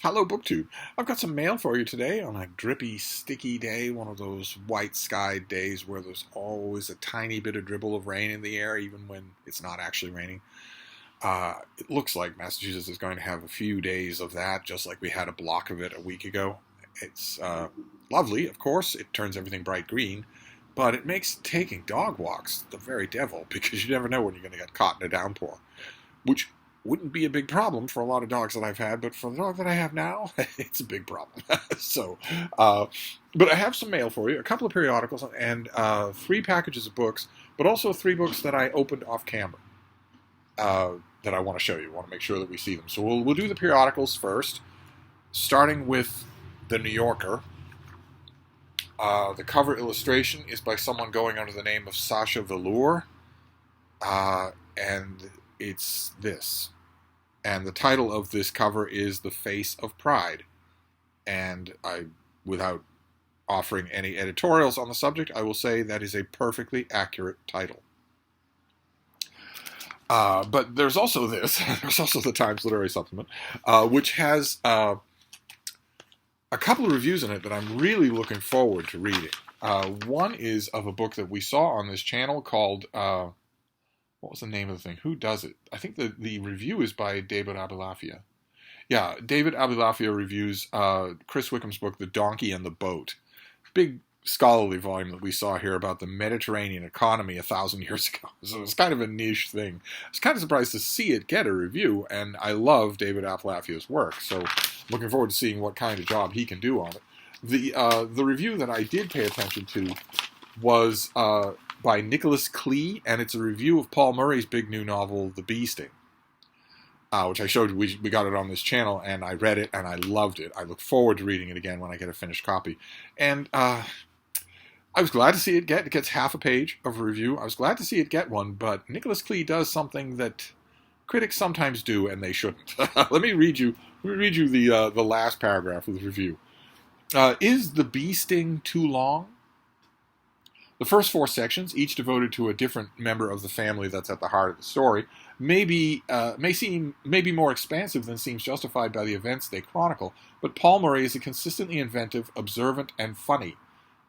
Hello, BookTube. I've got some mail for you today on a drippy, sticky day, one of those white sky days where there's always a tiny bit of dribble of rain in the air, even when it's not actually raining. It looks like Massachusetts is going to have a few days of that, just like we had a block of it a week ago. It's lovely, of course. It turns everything bright green, but it makes taking dog walks the very devil because you never know when you're going to get caught in a downpour, which wouldn't be a big problem for a lot of dogs that I've had, but for the dog that I have now, it's a big problem. so, but I have some mail for you, a couple of periodicals, and 3 packages of books, but also 3 books that I opened off camera that I want to show you. I want to make sure that we see them. So we'll do the periodicals first, starting with The New Yorker. The cover illustration is by someone going under the name of Sasha Velour, and it's this. And the title of this cover is The Face of Pride. And without offering any editorials on the subject, I will say that is a perfectly accurate title. But there's also this. There's also the Times Literary Supplement, which has a couple of reviews in it that I'm really looking forward to reading. One is of a book that we saw on this channel called... what was the name of the thing? Who does it? I think the review is by David Abulafia. Yeah, David Abulafia reviews Chris Wickham's book, The Donkey and the Boat. Big scholarly volume that we saw here about the Mediterranean economy 1,000 years ago. So it's kind of a niche thing. I was kind of surprised to see it get a review, and I love David Abulafia's work. So looking forward to seeing what kind of job he can do on it. The review that I did pay attention to was... by Nicholas Klee, and it's a review of Paul Murray's big new novel, The Bee Sting, which I showed. We got it on this channel, and I read it, and I loved it. I look forward to reading it again when I get a finished copy. And I was glad to see it gets half a page of a review. I was glad to see it get one, but Nicholas Klee does something that critics sometimes do, and they shouldn't. Let me read you the last paragraph of the review. Is The Bee Sting too long? The first 4 sections, each devoted to a different member of the family that's at the heart of the story, may be more expansive than seems justified by the events they chronicle, but Paul Murray is consistently inventive, observant, and funny.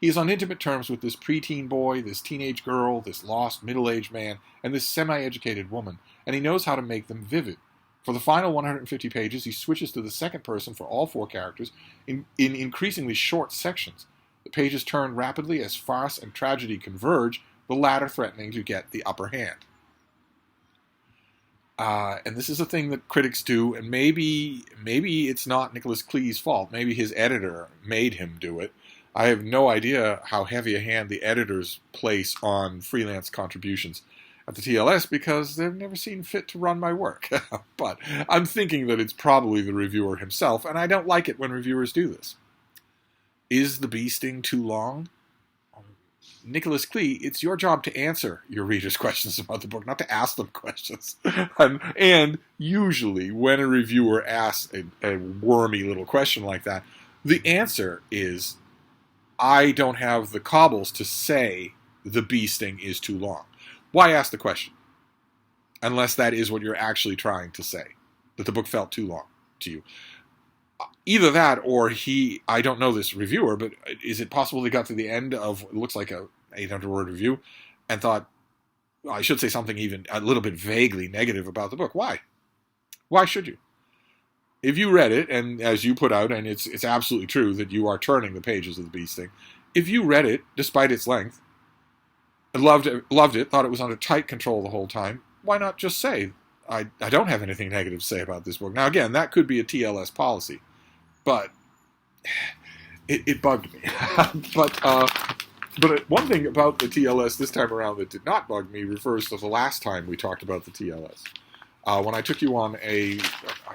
He is on intimate terms with this preteen boy, this teenage girl, this lost middle-aged man, and this semi-educated woman, and he knows how to make them vivid. For the final 150 pages, he switches to the second person for all 4 characters in increasingly short sections. The pages turn rapidly as farce and tragedy converge, the latter threatening to get the upper hand. And this is a thing that critics do, and maybe it's not Nicholas Klee's fault. Maybe his editor made him do it. I have no idea how heavy a hand the editors place on freelance contributions at the TLS because they've never seen fit to run my work. But I'm thinking that it's probably the reviewer himself, and I don't like it when reviewers do this. Is The Bee Sting too long? Nicholas Klee, it's your job to answer your readers' questions about the book, not to ask them questions. And usually, when a reviewer asks a wormy little question like that, the answer is, I don't have the cobbles to say The Bee Sting is too long. Why ask the question? Unless that is what you're actually trying to say, that the book felt too long to you. Either that or I don't know this reviewer, but is it possible he got to the end of what looks like a 800-word review and thought, well, I should say something even a little bit vaguely negative about the book? Why? Why should you? If you read it, and as you put out, and it's absolutely true that you are turning the pages of The Bee Sting, if you read it, despite its length, and loved it, thought it was under tight control the whole time, why not just say, I don't have anything negative to say about this book? Now, again, that could be a TLS policy. But it bugged me. But one thing about the TLS this time around that did not bug me refers to the last time we talked about the TLS. When I took you on I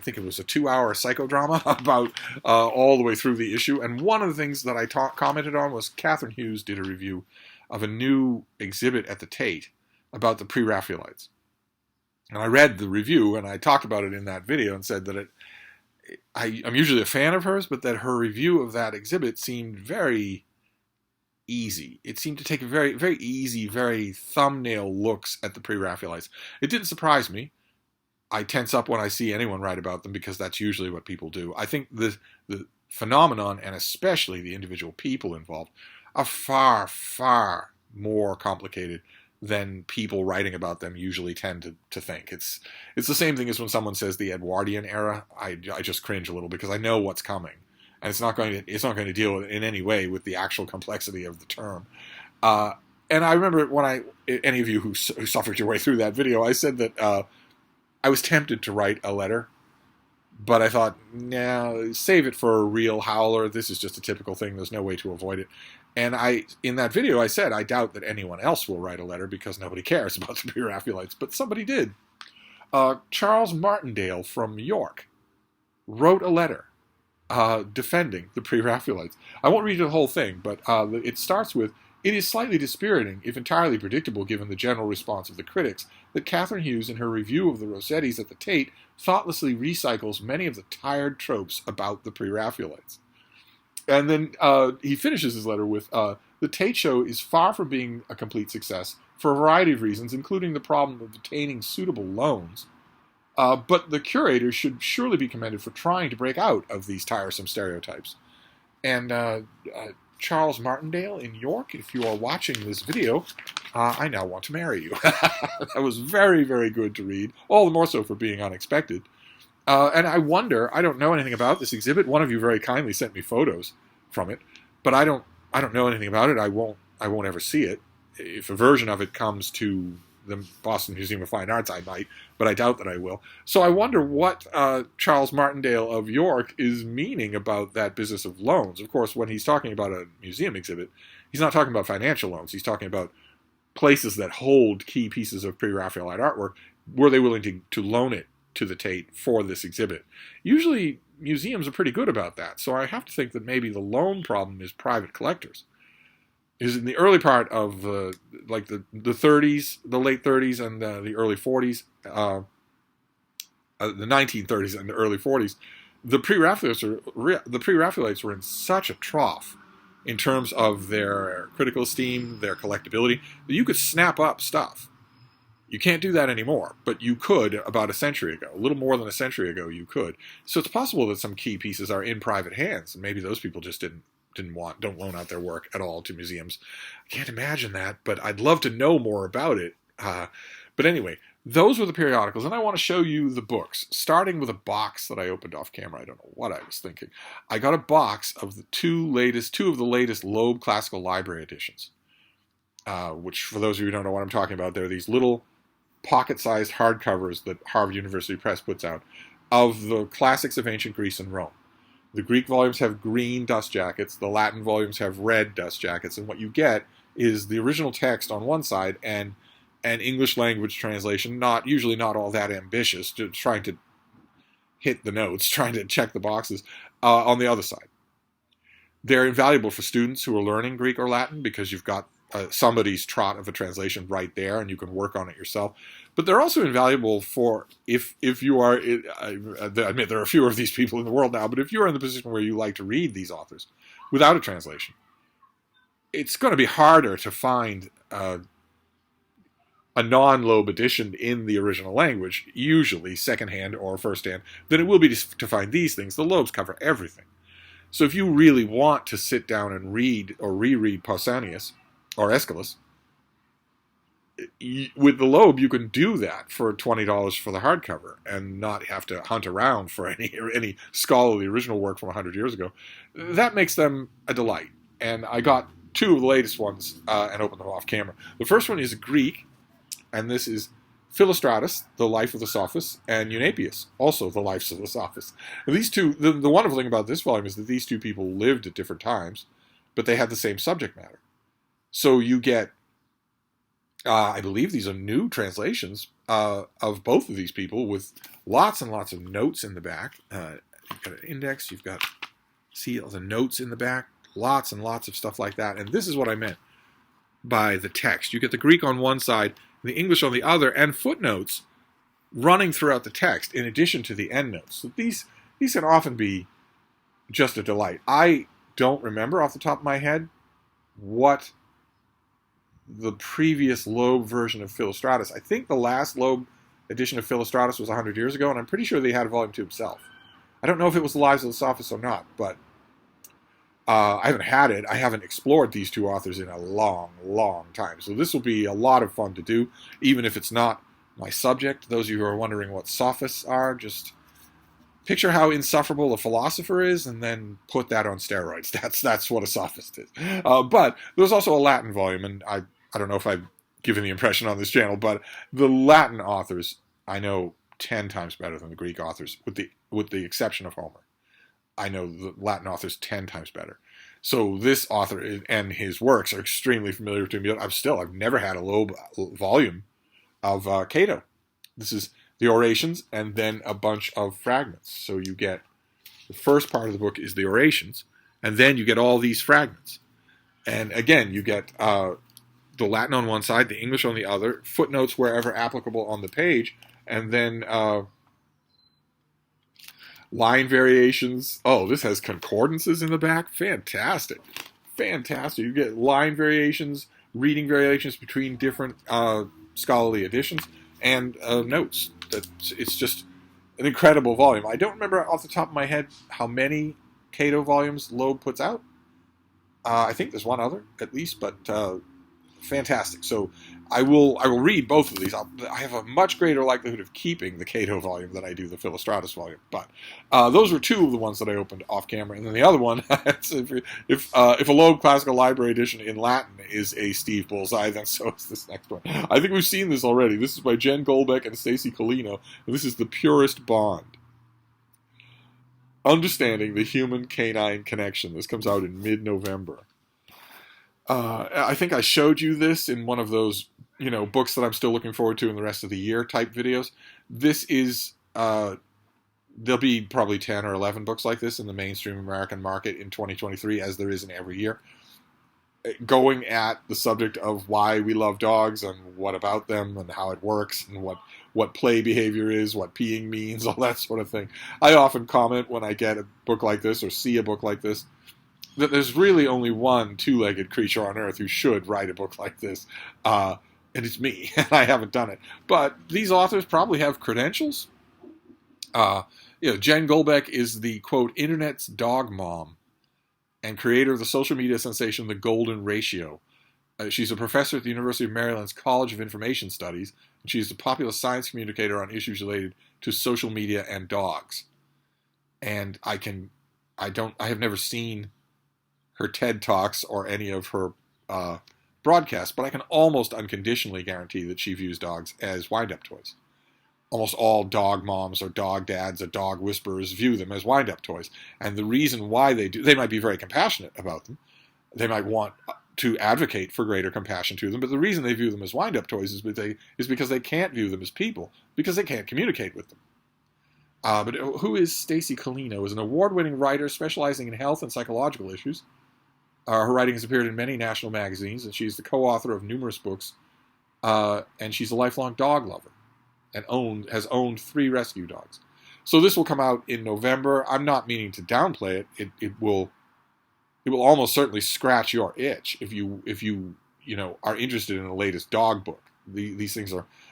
think it was a 2-hour psychodrama about all the way through the issue. And one of the things that I commented on was Catherine Hughes did a review of a new exhibit at the Tate about the pre-Raphaelites. And I read the review, and I talked about it in that video and said that I'm usually a fan of hers, but that her review of that exhibit seemed very easy. It seemed to take very, very easy, very thumbnail looks at the pre-Raphaelites. It didn't surprise me. I tense up when I see anyone write about them because that's usually what people do. I think the phenomenon, and especially the individual people involved, are far, far more complicated than people writing about them usually tend to think. It's the same thing as when someone says the Edwardian era. I just cringe a little because I know what's coming, and it's not going to deal with, in any way with the actual complexity of the term. And I remember when any of you who suffered your way through that video, I said that I was tempted to write a letter, but I thought, nah, save it for a real howler. This is just a typical thing. There's no way to avoid it. And in that video, I said, I doubt that anyone else will write a letter because nobody cares about the Pre-Raphaelites, but somebody did. Charles Martindale from York wrote a letter defending the Pre-Raphaelites. I won't read you the whole thing, but it starts with, "It is slightly dispiriting, if entirely predictable given the general response of the critics, that Catherine Hughes, in her review of the Rossettis at the Tate, thoughtlessly recycles many of the tired tropes about the Pre-Raphaelites." And then he finishes his letter with, "The Tate show is far from being a complete success for a variety of reasons, including the problem of obtaining suitable loans. But the curators should surely be commended for trying to break out of these tiresome stereotypes." And Charles Martindale in York, if you are watching this video, I now want to marry you. That was very, very good to read, all the more so for being unexpected. And I wonder, I don't know anything about this exhibit. One of you very kindly sent me photos from it, but I don't know anything about it. I won't ever see it. If a version of it comes to the Boston Museum of Fine Arts, I might, but I doubt that I will. So I wonder what Charles Martindale of York is meaning about that business of loans. Of course, when he's talking about a museum exhibit, he's not talking about financial loans. He's talking about places that hold key pieces of Pre-Raphaelite artwork. Were they willing to loan it to the Tate for this exhibit? Usually museums are pretty good about that, so I have to think that maybe the loan problem is private collectors. Is in the early part of like the 30s, the late 30s and the early 40s, the 1930s and the early 40s, the Pre-Raphaelites were in such a trough in terms of their critical esteem, their collectability, that you could snap up stuff. You can't do that anymore, but you could about a century ago. A little more than a century ago, you could. So it's possible that some key pieces are in private hands, and maybe those people just don't loan out their work at all to museums. I can't imagine that, but I'd love to know more about it. But anyway, those were the periodicals, and I want to show you the books, starting with a box that I opened off camera. I don't know what I was thinking. I got a box of the two of the latest Loeb Classical Library editions, which, for those of you who don't know what I'm talking about, they're these little pocket-sized hardcovers that Harvard University Press puts out of the classics of ancient Greece and Rome. The Greek volumes have green dust jackets, the Latin volumes have red dust jackets, and what you get is the original text on one side and an English language translation, usually not all that ambitious, trying to hit the notes, trying to check the boxes, on the other side. They're invaluable for students who are learning Greek or Latin because you've got somebody's trot of a translation right there, and you can work on it yourself. But they're also invaluable for if you are, I admit there are fewer of these people in the world now, but if you're in the position where you like to read these authors without a translation, it's going to be harder to find a non-Loeb edition in the original language, usually secondhand or firsthand, than it will be to find these things. The Loebs cover everything. So if you really want to sit down and read or reread Pausanias or Aeschylus, with the Loeb, you can do that for $20 for the hardcover and not have to hunt around for any scholarly original work from 100 years ago. That makes them a delight. And I got two of the latest ones and opened them off camera. The first one is Greek, and this is Philostratus, The Life of the Sophists, and Eunapius, also The Lives of the Sophists. And these two, the wonderful thing about this volume is that these two people lived at different times, but they had the same subject matter. So you get, I believe these are new translations of both of these people with lots and lots of notes in the back. You've got an index, you've got, see all the notes in the back, lots and lots of stuff like that. And this is what I meant by the text. You get the Greek on one side, the English on the other, and footnotes running throughout the text in addition to the endnotes. So these can often be just a delight. I don't remember off the top of my head what the previous Loeb version of Philostratus. I think the last Loeb edition of Philostratus was 100 years ago, and I'm pretty sure they had a volume to himself. I don't know if it was The Lives of the Sophists or not, but I haven't had it. I haven't explored these two authors in a long, long time. So this will be a lot of fun to do, even if it's not my subject. Those of you who are wondering what sophists are, just picture how insufferable a philosopher is, and then put that on steroids. That's what a sophist is. But there's also a Latin volume, and I don't know if I've given the impression on this channel, but the Latin authors I know 10 times better than the Greek authors, with the exception of Homer. I know the Latin authors 10 times better. So this author and his works are extremely familiar to me. I've never had a Loeb volume of Cato. This is the orations and then a bunch of fragments. So you get the first part of the book is the orations, and then you get all these fragments. And again, you get the Latin on one side, the English on the other, footnotes wherever applicable on the page, and then line variations. Oh, this has concordances in the back. Fantastic. Fantastic. You get line variations, reading variations between different scholarly editions, and notes. It's just an incredible volume. I don't remember off the top of my head how many Cato volumes Loeb puts out. I think there's one other, at least, but fantastic. So I will read both of these. I have a much greater likelihood of keeping the Cato volume than I do the Philostratus volume. But those were two of the ones that I opened off camera, and then the other one, if a Loeb Classical Library edition in Latin is a Steve Bullseye, then so is this next one. I think we've seen this already. This is by Jen Goldbeck and Stacy Colino, and this is The Purest Bond. Understanding the Human-Canine Connection. This comes out in mid-November. I think I showed you this in one of those, books that I'm still looking forward to in the rest of the year type videos. This is, there'll be probably 10 or 11 books like this in the mainstream American market in 2023, as there is in every year, going at the subject of why we love dogs and what about them and how it works and what play behavior is, what peeing means, all that sort of thing. I often comment when I get a book like this or see a book like this that there's really only one two-legged creature on Earth who should write a book like this, and it's me, and I haven't done it. But these authors probably have credentials. Jen Goldbeck is the, quote, internet's dog mom and creator of the social media sensation The Golden Ratio. She's a professor at the University of Maryland's College of Information Studies, and she's a popular science communicator on issues related to social media and dogs. And I have never seen her TED Talks or any of her broadcasts, but I can almost unconditionally guarantee that she views dogs as wind-up toys. Almost all dog moms or dog dads or dog whisperers view them as wind-up toys. And the reason why they might be very compassionate about them. They might want to advocate for greater compassion to them, but the reason they view them as wind-up toys is because they can't view them as people, because they can't communicate with them. But who is Stacy Colino? Is an award-winning writer specializing in health and psychological issues. Her writing has appeared in many national magazines, and she's the co-author of numerous books, and she's a lifelong dog lover, and has owned 3 rescue dogs. So this will come out in November. I'm not meaning to downplay it. It will almost certainly scratch your itch if you are interested in the latest dog book. These things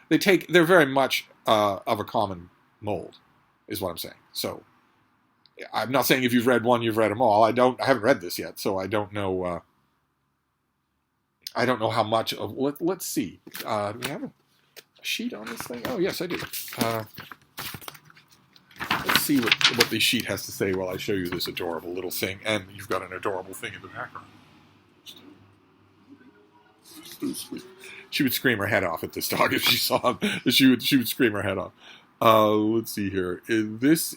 they're very much of a common mold, is what I'm saying. So I'm not saying if you've read one, you've read them all. I haven't read this yet, so I don't know. I don't know how much of. Let's see. Do we have a sheet on this thing? Oh yes, I do. Let's see what the sheet has to say while I show you this adorable little thing, and you've got an adorable thing in the background. She would scream her head off at this dog if she saw him. She would scream her head off. Let's see here. This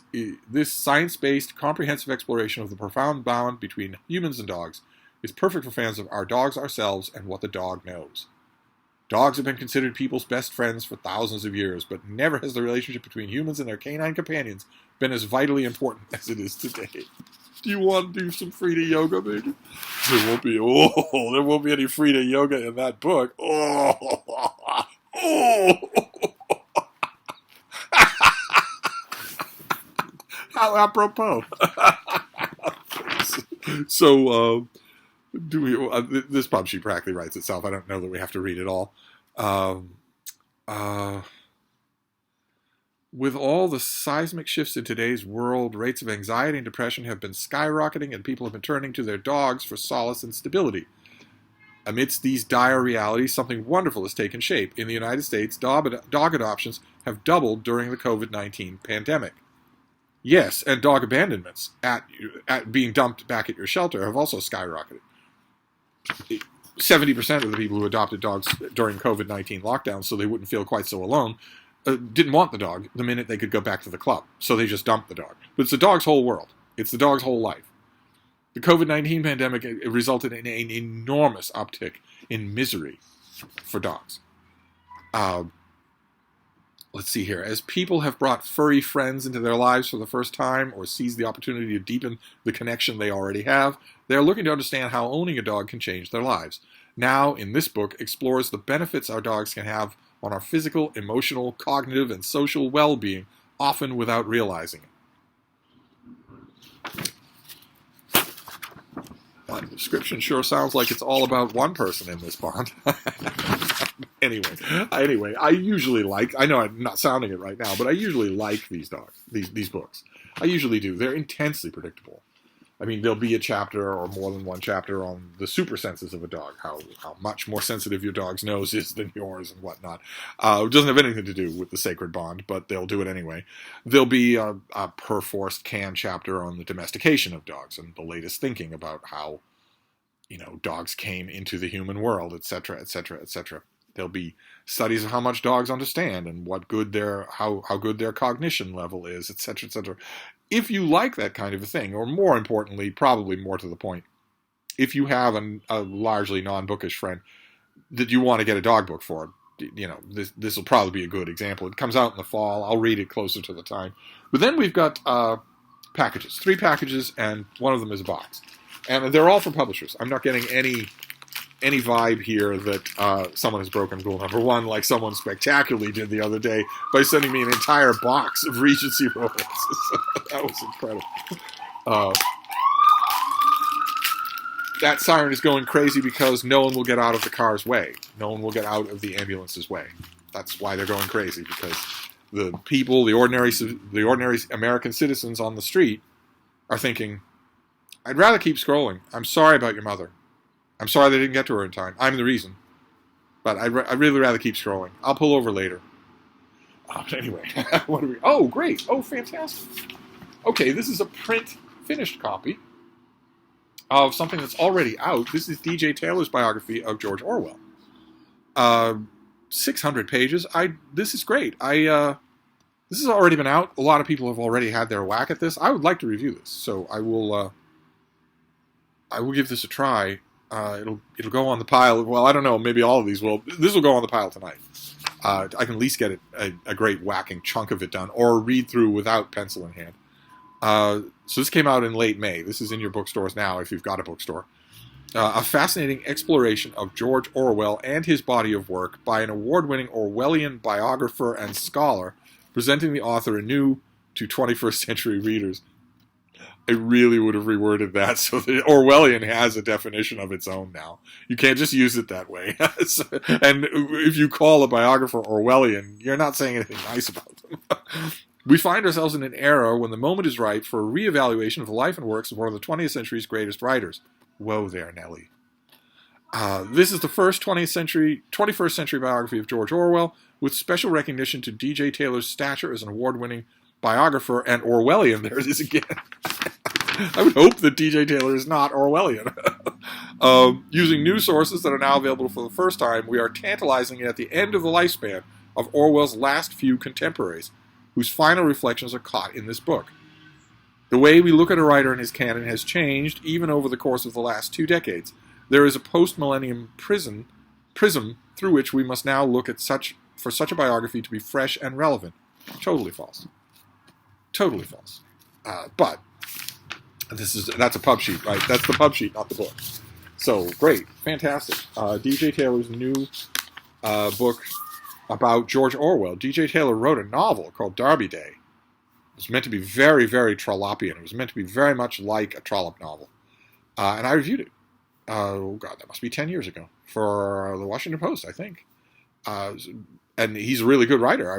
science-based, comprehensive exploration of the profound bond between humans and dogs is perfect for fans of our dogs ourselves and what the dog knows. Dogs have been considered people's best friends for thousands of years, but never has the relationship between humans and their canine companions been as vitally important as it is today. Do you want to do some Frida yoga, baby? There won't be any Frida yoga in that book. How apropos. So, this pub sheet practically writes itself. I don't know that we have to read it all. With all the seismic shifts in today's world, rates of anxiety and depression have been skyrocketing, and people have been turning to their dogs for solace and stability. Amidst these dire realities, something wonderful has taken shape. In the United States, dog adoptions have doubled during the COVID-19 pandemic. Yes, and dog abandonments at being dumped back at your shelter have also skyrocketed. 70% of the people who adopted dogs during COVID-19 lockdown so they wouldn't feel quite so alone didn't want the dog the minute they could go back to the club. So they just dumped the dog. But it's the dog's whole world. It's the dog's whole life. The COVID-19 pandemic resulted in an enormous uptick in misery for dogs. Let's see here. As people have brought furry friends into their lives for the first time or seized the opportunity to deepen the connection they already have, they are looking to understand how owning a dog can change their lives. Now, in this book, explores the benefits our dogs can have on our physical, emotional, cognitive, and social well-being, often without realizing it. The description sure sounds like it's all about one person in this bond. Anyway, I usually I know I'm not sounding it right now, but I usually like these books. I usually do. They're intensely predictable. I mean, there'll be a chapter or more than one chapter on the super senses of a dog, how much more sensitive your dog's nose is than yours and whatnot. It doesn't have anything to do with the sacred bond, but they'll do it anyway. There'll be a perforced can chapter on the domestication of dogs and the latest thinking about how, dogs came into the human world, etc., etc., etc. There'll be studies of how much dogs understand and how good their cognition level is, etc., etc. If you like that kind of a thing, or more importantly, probably more to the point, if you have a largely non-bookish friend that you want to get a dog book for, this will probably be a good example. It comes out in the fall. I'll read it closer to the time. But then we've got packages, 3 packages, and one of them is a box. And they're all from publishers. I'm not getting any vibe here that someone has broken rule number 1, like someone spectacularly did the other day by sending me an entire box of Regency romances. That was incredible. That siren is going crazy because no one will get out of the car's way. No one will get out of the ambulance's way. That's why they're going crazy, because the people, the ordinary American citizens on the street are thinking, I'd rather keep scrolling. I'm sorry about your mother. I'm sorry they didn't get to her in time. I'm the reason. But I'd really rather keep scrolling. I'll pull over later. But anyway, what do we... Oh, great. Oh, fantastic. Okay, this is a print finished copy of something that's already out. This is D.J. Taylor's biography of George Orwell. 600 pages. This is great. This has already been out. A lot of people have already had their whack at this. I would like to review this, so I will give this a try. It'll go on the pile. Well, I don't know. Maybe all of these will. This will go on the pile tonight. I can at least get a great whacking chunk of it done, or read through without pencil in hand. So this came out in late May. This is in your bookstores now, if you've got a bookstore. A fascinating exploration of George Orwell and his body of work by an award-winning Orwellian biographer and scholar, presenting the author anew to 21st century readers. I really would have reworded that so that Orwellian has a definition of its own now. You can't just use it that way. And if you call a biographer Orwellian, you're not saying anything nice about them. We find ourselves in an era when the moment is right for a reevaluation of the life and works of one of the 20th century's greatest writers. Whoa there, Nellie. This is the first 21st century biography of George Orwell, with special recognition to D.J. Taylor's stature as an award-winning biographer and Orwellian. There it is again. I would hope that D.J. Taylor is not Orwellian. Using new sources that are now available for the first time, we are tantalizing at the end of the lifespan of Orwell's last few contemporaries, whose final reflections are caught in this book. The way we look at a writer and his canon has changed even over the course of the last 2 decades. There is a post-millennium prism through which we must now look at for such a biography to be fresh and relevant. Totally false. Totally false. But that's a pub sheet, right? That's the pub sheet, not the book. So, great. Fantastic. D.J. Taylor's new book about George Orwell. D.J. Taylor wrote a novel called Derby Day. It was meant to be very, very Trollopian. It was meant to be very much like a Trollope novel. And I reviewed it. Oh, God, that must be 10 years ago. For the Washington Post, I think. and he's a really good writer. I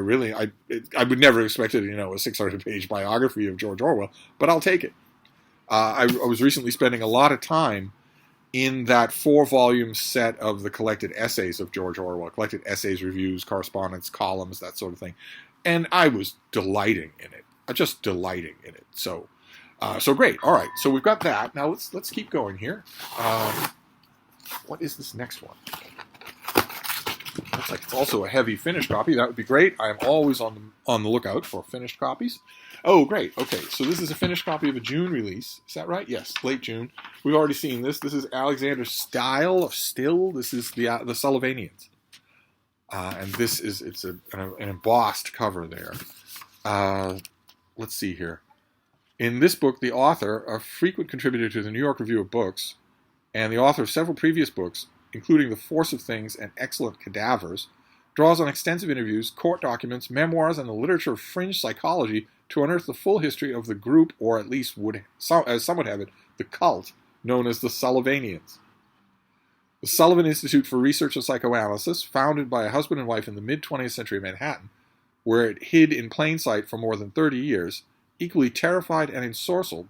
would never expected, a 600-page biography of George Orwell, but I'll take it. I was recently spending a lot of time in that 4-volume set of the collected essays of George Orwell, collected essays, reviews, correspondence, columns, that sort of thing, and I was delighting in it. Just delighting in it. So great. All right. So we've got that. Now let's keep going here. What is this next one? Looks like it's also a heavy finished copy. That would be great. I am always on the lookout for finished copies. Oh, great. Okay, so this is a finished copy of a June release. Is that right? Yes, late June. We've already seen this. This is Alexander Still. This is the Sullivanians. And it's an embossed cover there. Let's see here. In this book, the author, a frequent contributor to the New York Review of Books, and the author of several previous books, including The Force of Things and Excellent Cadavers, draws on extensive interviews, court documents, memoirs, and the literature of fringe psychology to unearth the full history of the group, or at least as some would have it, the cult, known as the Sullivanians. The Sullivan Institute for Research and Psychoanalysis, founded by a husband and wife in the mid-20th century Manhattan, where it hid in plain sight for more than 30 years, equally terrified and ensorcelled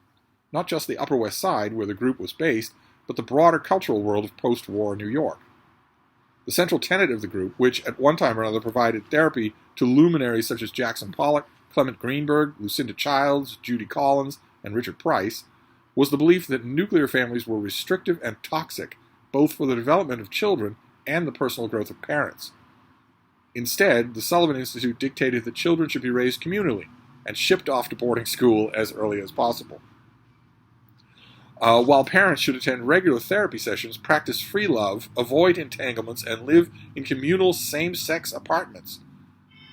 not just the Upper West Side, where the group was based, but the broader cultural world of post-war New York. The central tenet of the group, which at one time or another provided therapy to luminaries such as Jackson Pollock, Clement Greenberg, Lucinda Childs, Judy Collins, and Richard Price, was the belief that nuclear families were restrictive and toxic, both for the development of children and the personal growth of parents. Instead, the Sullivan Institute dictated that children should be raised communally and shipped off to boarding school as early as possible. While parents should attend regular therapy sessions, practice free love, avoid entanglements, and live in communal same-sex apartments.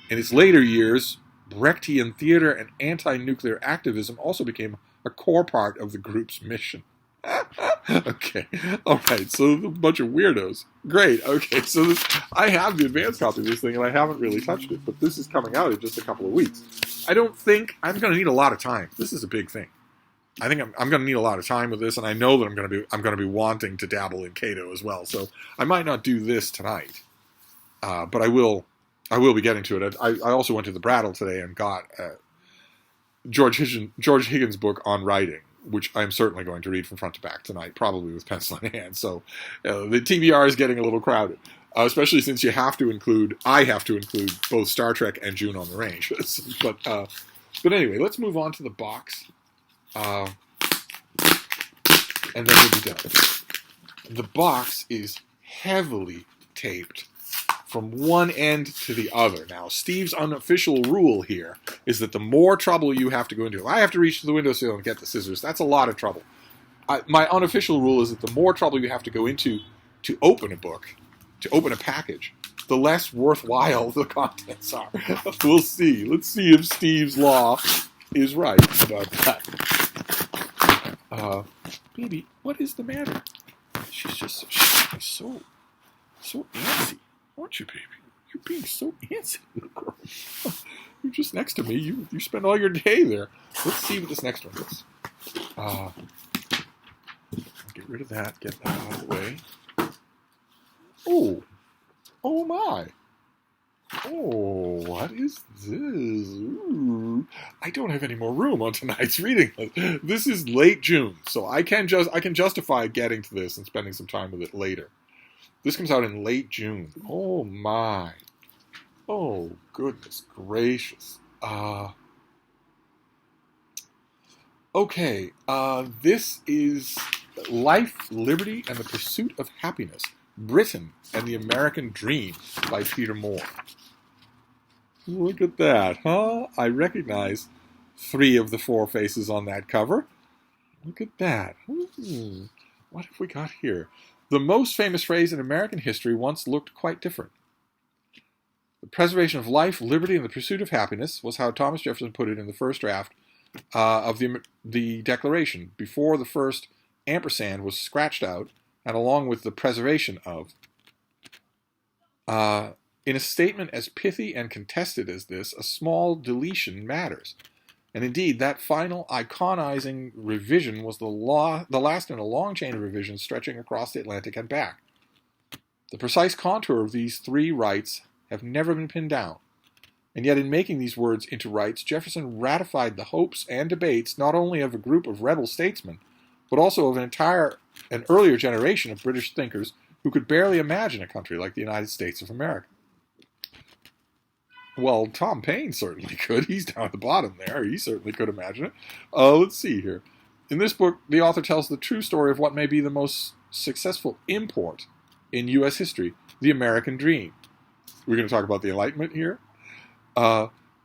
In its later years, Brechtian theater and anti-nuclear activism also became a core part of the group's mission. Okay, all right, so a bunch of weirdos. Great, okay, so I have the advanced copy of this thing, and I haven't really touched it, but this is coming out in just a couple of weeks. I don't think I'm going to need a lot of time. This is a big thing. I think I'm going to need a lot of time with this, and I know that I'm going to be wanting to dabble in Cato as well. So I might not do this tonight, but I will be getting to it. I also went to the Brattle today and got George Higgins' book on writing, which I'm certainly going to read from front to back tonight, probably with pencil in hand. So the TBR is getting a little crowded, especially since I have to include both Star Trek and June on the Range. But anyway, let's move on to the box. And then we'll be done. The box is heavily taped from one end to the other. Now, Steve's unofficial rule here is that the more trouble you have to go into, if I have to reach to the windowsill and get the scissors, that's a lot of trouble. My unofficial rule is that the more trouble you have to go into to open a book, to open a package, the less worthwhile the contents are. We'll see. Let's see if Steve's law is right about that. Baby, what is the matter? She's just so antsy, aren't you, baby? You're being so antsy, little girl. You're just next to me. You spend all your day there. Let's see what this next one is. Get rid of that. Get that out of the way. Oh my. Oh, what is this? Ooh. I don't have any more room on tonight's reading list. This is late June, so I can justify getting to this and spending some time with it later. This comes out in late June. Oh my. Oh, goodness gracious. Okay, this is Life, Liberty, and the Pursuit of Happiness, Britain and the American Dream by Peter Moore. Look at that, huh? I recognize 3 of the 4 faces on that cover. Look at that. What have we got here? The most famous phrase in American history once looked quite different. The preservation of life, liberty, and the pursuit of happiness was how Thomas Jefferson put it in the first draft of the Declaration, before the first ampersand was scratched out, and along with the preservation of. In a statement as pithy and contested as this, a small deletion matters. And indeed, that final iconizing revision was the last in a long chain of revisions stretching across the Atlantic and back. The precise contour of these 3 rights have never been pinned down. And yet in making these words into rights, Jefferson ratified the hopes and debates not only of a group of rebel statesmen, but also of an earlier generation of British thinkers who could barely imagine a country like the United States of America. Well, Tom Paine certainly could. He's down at the bottom there. He certainly could imagine it. Let's see here. In this book, the author tells the true story of what may be the most successful import in U.S. history, the American dream. We're going to talk about the Enlightenment here.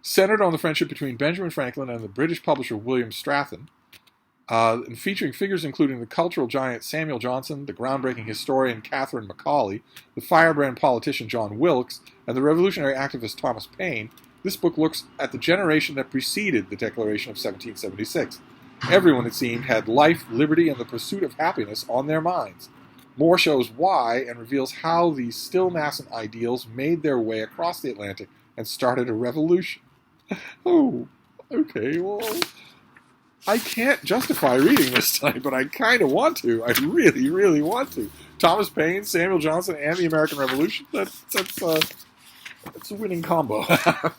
Centered on the friendship between Benjamin Franklin and the British publisher William Strathern, and featuring figures including the cultural giant Samuel Johnson, the groundbreaking historian Catherine Macaulay, the firebrand politician John Wilkes, and the revolutionary activist Thomas Paine, this book looks at the generation that preceded the Declaration of 1776. Everyone, it seemed, had life, liberty, and the pursuit of happiness on their minds. Moore shows why and reveals how these still nascent ideals made their way across the Atlantic and started a revolution. Oh, okay, well, I can't justify reading this tonight, but I kind of want to. I really, really want to. Thomas Paine, Samuel Johnson, and the American Revolution, that's a winning combo.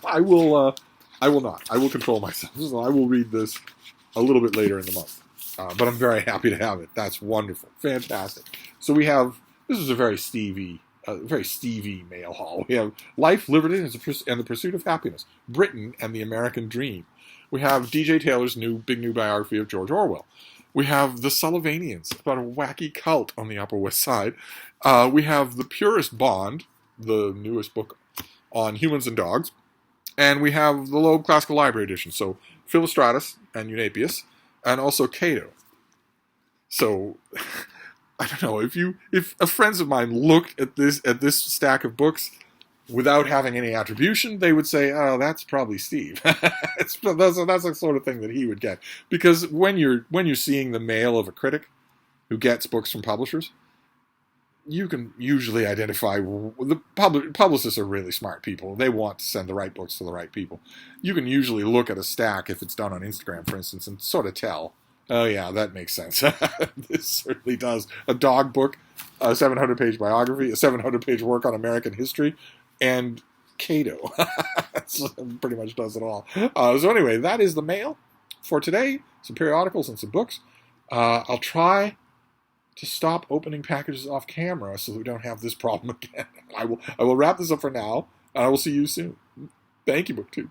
I will not. I will control myself. So I will read this a little bit later in the month. But I'm very happy to have it. That's wonderful. Fantastic. So we have, this is a very Stevie mail haul. We have Life, Liberty, and the Pursuit of Happiness, Britain and the American Dream. We have D.J. Taylor's big new biography of George Orwell. We have The Sullivanians, about a wacky cult on the Upper West Side. We have The Purest Bond, the newest book on humans and dogs. And we have the Loeb Classical Library Edition, so Philostratus and Eunapius, and also Cato. So, I don't know, if friends of mine looked at this stack of books without having any attribution, they would say, "Oh, that's probably Steve." that's the sort of thing that he would get. Because when you're seeing the mail of a critic who gets books from publishers, you can usually identify the publicists are really smart people. They want to send the right books to the right people. You can usually look at a stack if it's done on Instagram, for instance, and sort of tell, oh yeah, that makes sense. This certainly does. A dog book, a 700-page biography, a 700-page work on American history, and Cato. Pretty much does it all. So anyway, that is the mail for today. Some periodicals and some books. I'll try to stop opening packages off camera so we don't have this problem again. I will wrap this up for now, and I will see you soon. Thank you, BookTube.